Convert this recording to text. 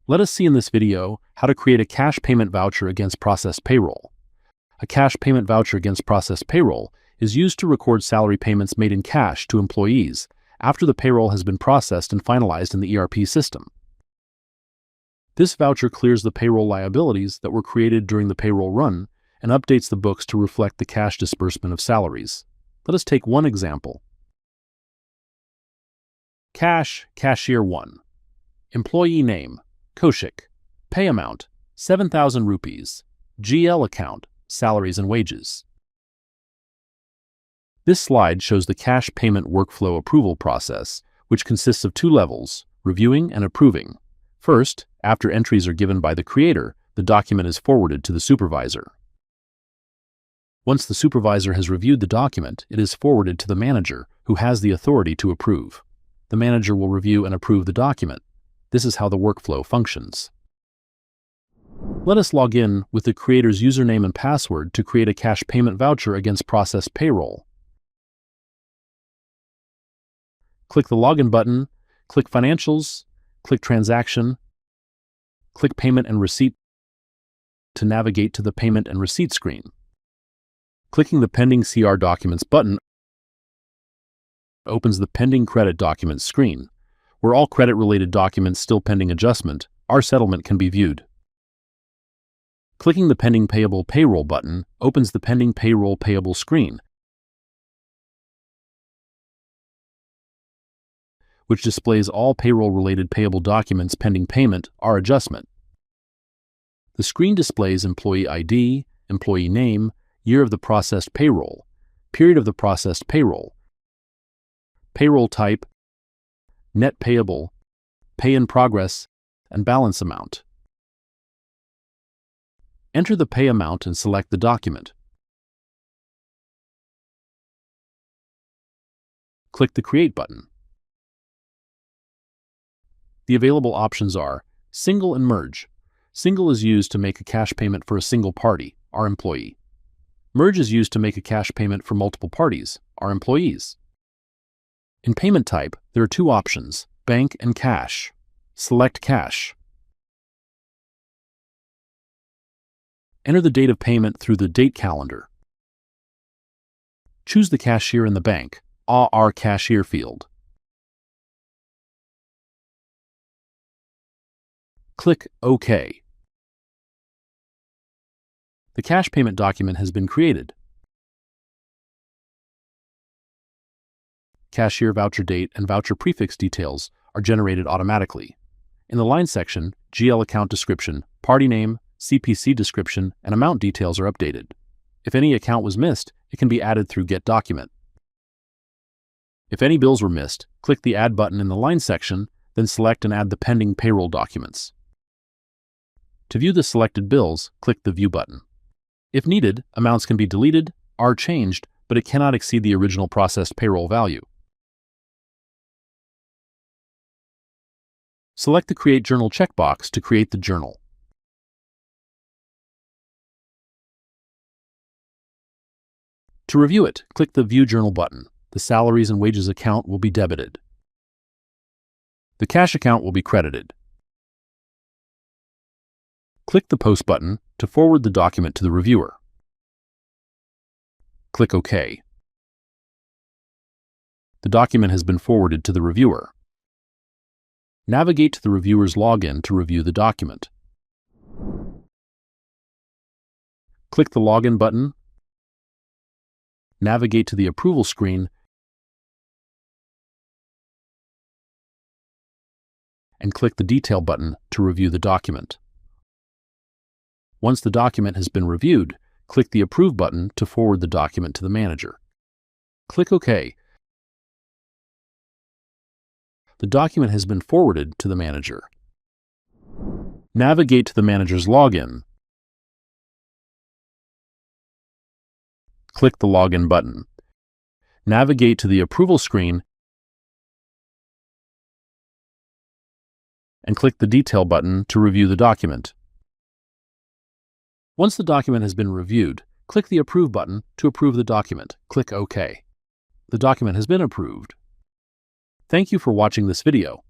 Let us see in this video how to create a cash payment voucher against processed payroll. A cash payment voucher against processed payroll is used to record salary payments made in cash to employees after the payroll has been processed and finalized in the ERP system. This voucher clears the payroll liabilities that were created during the payroll run and updates the books to reflect the cash disbursement of salaries. Let us take one example. Cash, Cashier 1. Employee name, Kaushik. Pay amount, 7,000 rupees. GL account, salaries and wages. This slide shows the cash payment workflow approval process, which consists of two levels, reviewing and approving. First, after entries are given by the creator, the document is forwarded to the supervisor. Once the supervisor has reviewed the document, it is forwarded to the manager, who has the authority to approve. The manager will review and approve the document. This is how the workflow functions. Let us log in with the creator's username and password to create a cash payment voucher against processed payroll. Click the Login button, click Financials, click Transaction, click Payment and Receipt to navigate to the Payment and Receipt screen. Clicking the Pending CR Documents button opens the Pending Credit Documents screen. Where all credit-related documents still pending adjustment, our settlement can be viewed. Clicking the Pending Payable Payroll button opens the Pending Payroll Payable screen, which displays all payroll-related payable documents pending payment, our adjustment. The screen displays employee ID, employee name, year of the processed payroll, period of the processed payroll, payroll type, net payable, pay in progress, and balance amount. Enter the pay amount and select the document. Click the Create button. The available options are Single and Merge. Single is used to make a cash payment for a single party, our employee. Merge is used to make a cash payment for multiple parties, our employees. In payment type, there are two options, bank and cash. Select cash. Enter the date of payment through the date calendar. Choose the cashier in the bank, our cashier field. Click OK. The cash payment document has been created. Cashier voucher date and voucher prefix details are generated automatically. In the line section, GL account description, party name, CPC description, and amount details are updated. If any account was missed, it can be added through Get Document. If any bills were missed, click the Add button in the line section, then select and add the pending payroll documents. To view the selected bills, click the View button. If needed, amounts can be deleted, are changed, but it cannot exceed the original processed payroll value. Select the Create Journal checkbox to create the journal. To review it, click the View Journal button. The salaries and wages account will be debited. The cash account will be credited. Click the Post button to forward the document to the reviewer. Click OK. The document has been forwarded to the reviewer. Navigate to the reviewer's login to review the document. Click the Login button. Navigate to the Approval screen and click the Detail button to review the document. Once the document has been reviewed, click the Approve button to forward the document to the manager. Click OK. The document has been forwarded to the manager. Navigate to the manager's login. Click the Login button. Navigate to the Approval screen and click the Detail button to review the document. Once the document has been reviewed, click the Approve button to approve the document. Click OK. The document has been approved. Thank you for watching this video.